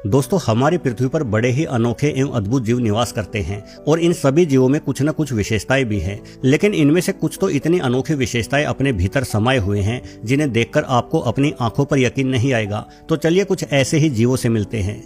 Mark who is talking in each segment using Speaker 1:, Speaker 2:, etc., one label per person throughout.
Speaker 1: दोस्तों, हमारी पृथ्वी पर बड़े ही अनोखे एवं अद्भुत जीव निवास करते हैं और इन सभी जीवों में कुछ न कुछ विशेषताएं भी हैं। लेकिन इनमें से कुछ तो इतनी अनोखी विशेषताएं अपने भीतर समाये हुए हैं जिन्हें देखकर आपको अपनी आंखों पर यकीन नहीं आएगा। तो चलिए कुछ ऐसे ही जीवों से मिलते हैं।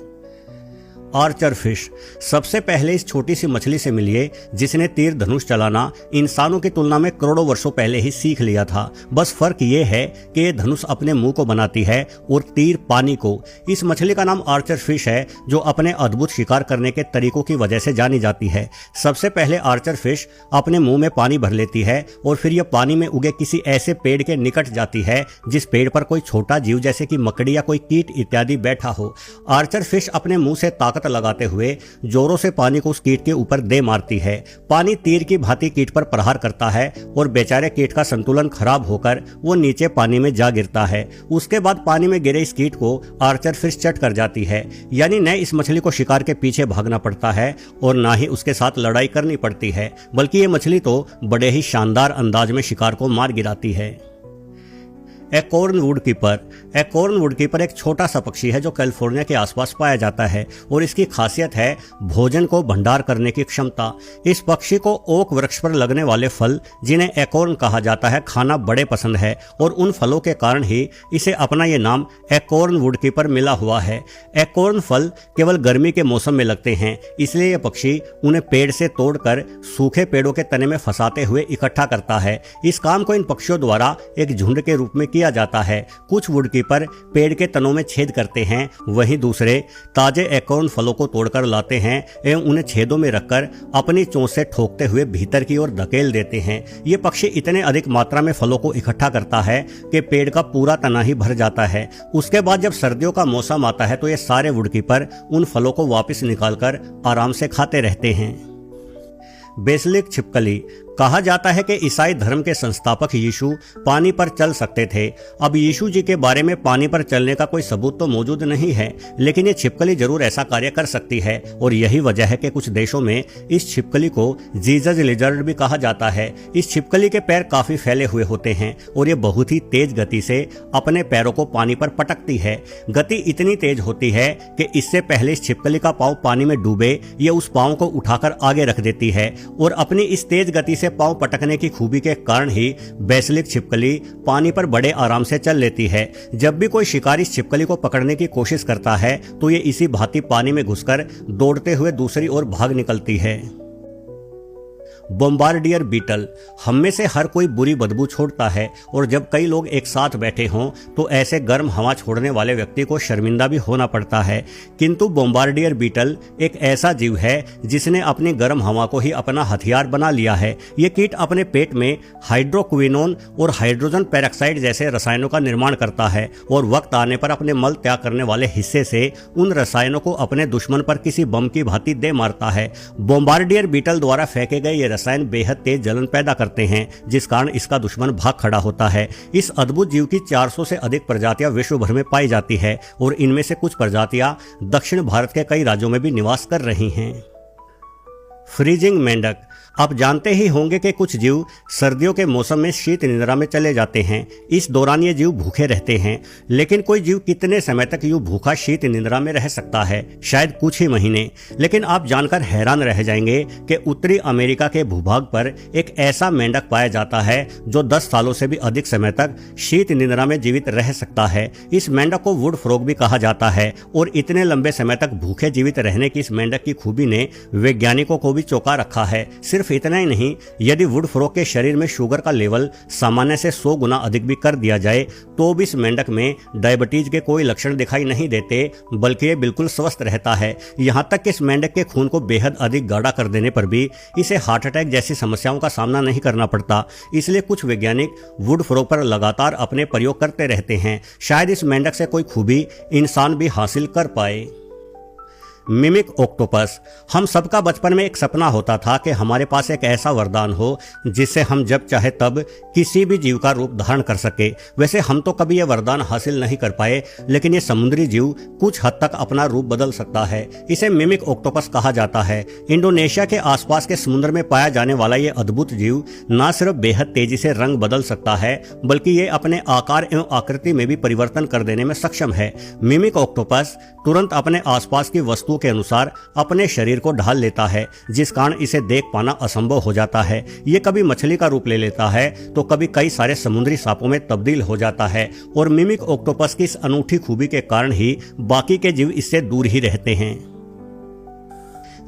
Speaker 1: Archer fish. सबसे पहले इस छोटी सी मछली से मिलिए जिसने तीर धनुष चलाना इंसानों की तुलना में करोड़ों वर्षों पहले ही सीख लिया था। बस फर्क ये है कि ये धनुष अपने मुंह को बनाती है और तीर पानी को। इस मछली का नाम आर्चर फिश है जो अपने अद्भुत शिकार करने के तरीकों की वजह से जानी जाती है। सबसे पहले आर्चर फिश अपने मुंह में पानी भर लेती है और फिर यह पानी में उगे किसी ऐसे पेड़ के निकट जाती है जिस पेड़ पर कोई छोटा जीव जैसे कि मकड़ी या कोई कीट इत्यादि बैठा हो। आर्चर फिश अपने मुंह से ताकत लगाते हुए जोरों से पानी को उस कीट के ऊपर दे मारती है। पानी तीर की भांति कीट पर प्रहार करता है और बेचारे कीट का संतुलन खराब होकर वो नीचे पानी में जा गिरता है। उसके बाद पानी में गिरे इस कीट को आर्चर फिश चट कर जाती है। यानी न इस मछली को शिकार के पीछे भागना पड़ता है और ना ही उसके साथ लड़ाई करनी पड़ती है, बल्कि ये मछली तो बड़े ही शानदार अंदाज में शिकार को मार गिराती है। एकॉर्न वुडकीपर। एकॉर्न वुडकीपर एक छोटा सा पक्षी है जो कैलिफोर्निया के आसपास पाया जाता है और इसकी खासियत है भोजन को भंडार करने की क्षमता। इस पक्षी को ओक वृक्ष पर लगने वाले फल, जिन्हें एकॉर्न कहा जाता है, खाना बड़े पसंद है और उन फलों के कारण ही इसे अपना ये नाम एकॉर्न वुडकीपर मिला हुआ है। एकॉर्न फल केवल गर्मी के मौसम में लगते हैं, इसलिए यह पक्षी उन्हें पेड़ से तोड़कर सूखे पेड़ों के तने में फंसाते हुए इकट्ठा करता है। इस काम को इन पक्षियों द्वारा एक झुंड के रूप में किया जाता है। कुछ वुडकीपर पेड़ के तनों में छेद करते हैं, वहीं दूसरे ताजे एकॉर्न फलों को तोड़कर लाते हैं एवं उन्हें छेदों में रखकर अपनी चोंच से ठोकते हुए भीतर की ओर धकेल देते हैं। ये पक्षी इतने अधिक मात्रा में फलों को इकट्ठा करता है कि पेड़ का पूरा तना ही भर जाता है। उसके बाद जब सर्दियों का मौसम आता है तो ये सारे वुडकीपर उन फलों को वापस निकालकर आराम से खाते रहते हैं। बेसिलिक छिपकली। कहा जाता है कि ईसाई धर्म के संस्थापक यीशु पानी पर चल सकते थे। अब यीशु जी के बारे में पानी पर चलने का कोई सबूत तो मौजूद नहीं है, लेकिन ये छिपकली जरूर ऐसा कार्य कर सकती है और यही वजह है कि कुछ देशों में इस छिपकली को जीसस लिजर्ड भी कहा जाता है। इस छिपकली के पैर काफी फैले हुए होते हैं और ये बहुत ही तेज गति से अपने पैरों को पानी पर पटकती है। गति इतनी तेज होती है कि इससे पहले इस छिपकली का पांव पानी में डूबे ये उस पांव को उठाकर आगे रख देती है और अपनी इस तेज गति से पांव पटकने की खूबी के कारण ही बेसिलिक छिपकली पानी पर बड़े आराम से चल लेती है। जब भी कोई शिकारी इस छिपकली को पकड़ने की कोशिश करता है तो ये इसी भांति पानी में घुसकर दौड़ते हुए दूसरी ओर भाग निकलती है। Bombardier beetle. हम में से हर कोई बुरी बदबू छोड़ता है और जब कई लोग एक साथ बैठे हों तो ऐसे गर्म हवा छोड़ने वाले व्यक्ति को शर्मिंदा भी होना पड़ता है, किंतु बॉम्बार्डियर बीटल एक ऐसा जीव है जिसने अपनी गर्म हवा को ही अपना हथियार बना लिया है। ये कीट अपने पेट में हाइड्रोक्विनोन और हाइड्रोजन पेरोक्साइड जैसे रसायनों का निर्माण करता है और वक्त आने पर अपने मल त्याग करने वाले हिस्से से उन रसायनों को अपने दुश्मन पर किसी बम की भांति दे मारता है। बॉम्बार्डियर बीटल द्वारा फेंके गए ये रसायन बेहद तेज जलन पैदा करते हैं, जिस कारण इसका दुश्मन भाग खड़ा होता है। इस अद्भुत जीव की 400 से अधिक प्रजातियां विश्व भर में पाई जाती है और इनमें से कुछ प्रजातियां दक्षिण भारत के कई राज्यों में भी निवास कर रही हैं। फ्रीजिंग मेंढक। आप जानते ही होंगे कि कुछ जीव सर्दियों के मौसम में शीत निद्रा में चले जाते हैं। इस दौरान ये जीव भूखे रहते हैं, लेकिन कोई जीव कितने समय तक यूं भूखा शीत निद्रा में रह सकता है? शायद कुछ ही महीने। लेकिन आप जानकर हैरान रह जाएंगे कि उत्तरी अमेरिका के भूभाग पर एक ऐसा मेंढक पाया जाता है जो 10 सालों से भी अधिक समय तक शीत निद्रा में जीवित रह सकता है। इस मेंढक को वुड फ्रॉग भी कहा जाता है और इतने लंबे समय तक भूखे जीवित रहने की इस मेंढक की खूबी ने वैज्ञानिकों को भी चौंका रखा है। सिर्फ इतना ही नहीं, यदि वुड फ्रॉग के शरीर में शुगर का लेवल सामान्य से 100 गुना अधिक भी कर दिया जाए तो भी इस मेंढक में डायबिटीज के कोई लक्षण दिखाई नहीं देते, बल्कि ये बिल्कुल स्वस्थ रहता है। यहाँ तक कि इस मेंढक के खून को बेहद अधिक गाढ़ा कर देने पर भी इसे हार्ट अटैक जैसी समस्याओं का सामना नहीं करना पड़ता। इसलिए कुछ वैज्ञानिक वुड फ्रॉग पर लगातार अपने प्रयोग करते रहते हैं। शायद इस मेंढक से कोई खूबी इंसान भी हासिल कर पाए। Mimic octopus. हम सबका बचपन में एक सपना होता था कि हमारे पास एक ऐसा वरदान हो जिससे हम जब चाहे तब किसी भी जीव का रूप धारण कर सके। वैसे हम तो कभी यह वरदान हासिल नहीं कर पाए, लेकिन ये समुद्री जीव कुछ हद तक अपना रूप बदल सकता है। इसे मिमिक ऑक्टोपस कहा जाता है। इंडोनेशिया के आसपास के समुद्र में पाया जाने वाला ये अद्भुत जीव न सिर्फ बेहद तेजी से रंग बदल सकता है, बल्कि ये अपने आकार एवं आकृति में भी परिवर्तन कर देने में सक्षम है। मिमिक ऑक्टोपस तुरंत अपने आसपास की वस्तुओं के अनुसार अपने शरीर को ढाल लेता है, जिस कारण इसे देख पाना असंभव हो जाता है। ये कभी मछली का रूप ले लेता है तो कभी कई सारे समुद्री सांपों में तब्दील हो जाता है, और मिमिक ऑक्टोपस की इस अनूठी खूबी के कारण ही बाकी के जीव इससे दूर ही रहते हैं।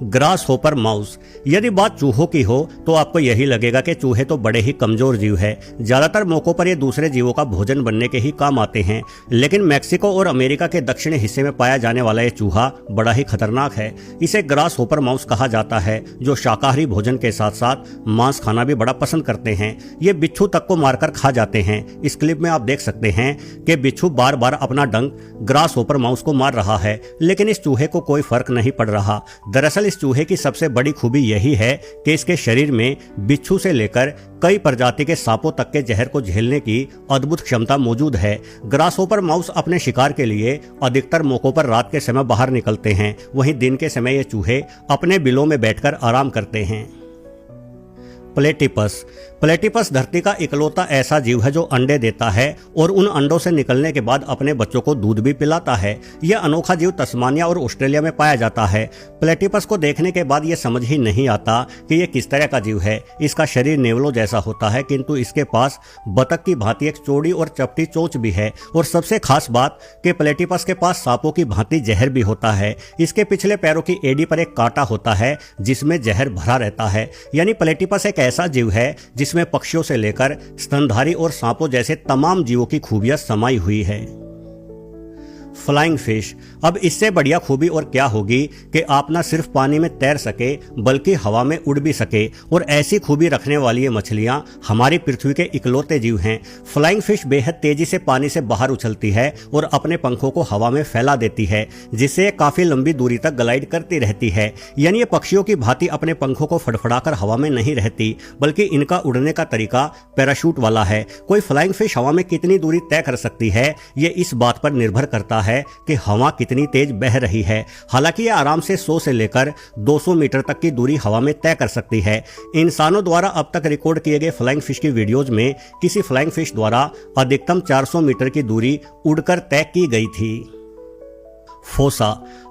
Speaker 1: Grass hopper mouse. यदि बात चूहों की हो तो आपको यही लगेगा कि चूहे तो बड़े ही कमजोर जीव है। ज्यादातर मौकों पर ये दूसरे जीवों का भोजन बनने के ही काम आते हैं, लेकिन मैक्सिको और अमेरिका के दक्षिणी हिस्से में पाया जाने वाला ये चूहा बड़ा ही खतरनाक है। इसे ग्रास होपर माउस कहा जाता है, जो शाकाहारी भोजन के साथ साथ मांस खाना भी बड़ा पसंद करते हैं। ये बिच्छू तक को मारकर खा जाते हैं। इस क्लिप में आप देख सकते हैं कि बिच्छू बार बार अपना डंक ग्रास होपर माउस को मार रहा है, लेकिन इस चूहे को कोई फर्क नहीं पड़ रहा। दरअसल इस चूहे की सबसे बड़ी खूबी यही है कि इसके शरीर में बिच्छू से लेकर कई प्रजाति के सांपों तक के जहर को झेलने की अद्भुत क्षमता मौजूद है। ग्रासहोपर माउस अपने शिकार के लिए अधिकतर मौकों पर रात के समय बाहर निकलते हैं, वहीं दिन के समय ये चूहे अपने बिलों में बैठकर आराम करते हैं। प्लेटिपस। प्लेटिपस धरती का इकलौता ऐसा जीव है जो अंडे देता है और उन अंडों से निकलने के बाद अपने बच्चों को दूध भी पिलाता है। यह अनोखा जीव तस्मानिया और ऑस्ट्रेलिया में पाया जाता है। प्लेटिपस को देखने के बाद यह समझ ही नहीं आता कि यह किस तरह का जीव है। इसका शरीर नेवलों जैसा होता है, किंतु इसके पास बतख की भांति एक चौड़ी और चपटी चोंच भी है, और सबसे खास बात कि प्लेटिपस के पास सांपों की भांति जहर भी होता है। इसके पिछले पैरों की एड़ी पर एक कांटा होता है जिसमें जहर भरा रहता है। यानी प्लेटिपस एक ऐसा जीव है जिसमें पक्षियों से लेकर स्तनधारी और सांपों जैसे तमाम जीवों की खूबियां समाई हुई है। Flying fish. अब इससे बढ़िया खूबी और क्या होगी कि आप न सिर्फ पानी में तैर सके बल्कि हवा में उड़ भी सके, और ऐसी खूबी रखने वाली ये मछलियां हमारी पृथ्वी के इकलौते जीव हैं। फ्लाइंग फिश बेहद तेजी से पानी से बाहर उछलती है और अपने पंखों को हवा में फैला देती है, जिससे काफी लंबी दूरी तक ग्लाइड करती रहती है। यानी ये पक्षियों की भांति अपने पंखों को फड़फड़ाकर हवा में नहीं रहती, बल्कि इनका उड़ने का तरीका पैराशूट वाला है। कोई फ्लाइंग फिश हवा में कितनी दूरी तय कर सकती है, ये इस बात पर निर्भर करता है कि हवा कितनी तेज बह रही है। हालांकि यह आराम से 100 से लेकर 200 मीटर तक की दूरी हवा में तय कर सकती है। इंसानों द्वारा अब तक रिकॉर्ड किए गए फ्लाइंग फिश की वीडियोज में किसी फ्लाइंग फिश द्वारा अधिकतम 400 मीटर की दूरी उड़कर तय की गई थी। फोसा।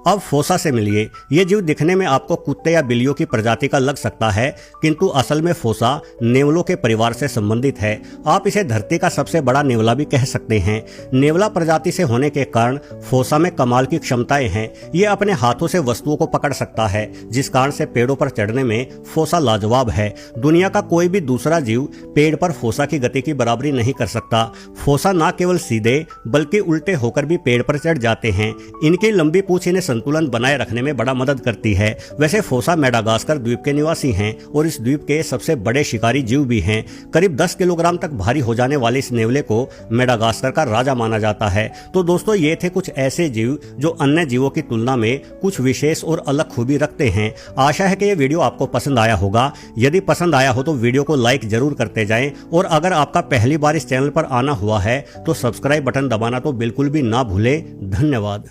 Speaker 1: अब फोसा से मिलिए। ये जीव दिखने में आपको कुत्ते या बिल्लियों की प्रजाति का लग सकता है, किंतु असल में फोसा नेवलों के परिवार से संबंधित है। आप इसे धरती का सबसे बड़ा नेवला भी कह सकते हैं। नेवला प्रजाति से होने के कारण फोसा में कमाल की क्षमताएं हैं। ये अपने हाथों से वस्तुओं को पकड़ सकता है, जिस कारण से पेड़ों पर चढ़ने में फोसा लाजवाब है। दुनिया का कोई भी दूसरा जीव पेड़ पर फोसा की गति की बराबरी नहीं कर सकता। फोसा न केवल सीधे बल्कि उल्टे होकर भी पेड़ पर चढ़ जाते हैं। इनकी लंबी पूंछ इन्हें संतुलन बनाए रखने में बड़ा मदद करती है। वैसे फोसा मेडागास्कर द्वीप के निवासी हैं और इस द्वीप के सबसे बड़े शिकारी जीव भी हैं। करीब 10 किलोग्राम तक भारी हो जाने वाले इस नेवले को मेडागास्कर का राजा माना जाता है। तो दोस्तों, ये थे कुछ ऐसे जीव जो अन्य जीवों की तुलना में कुछ विशेष और अलग खूबी रखते हैं। आशा है कि ये वीडियो आपको पसंद आया होगा। यदि पसंद आया हो तो वीडियो को लाइक जरूर करते जाएं, और अगर आपका पहली बार इस चैनल पर आना हुआ है तो सब्सक्राइब बटन दबाना तो बिल्कुल भी ना भूलें। धन्यवाद।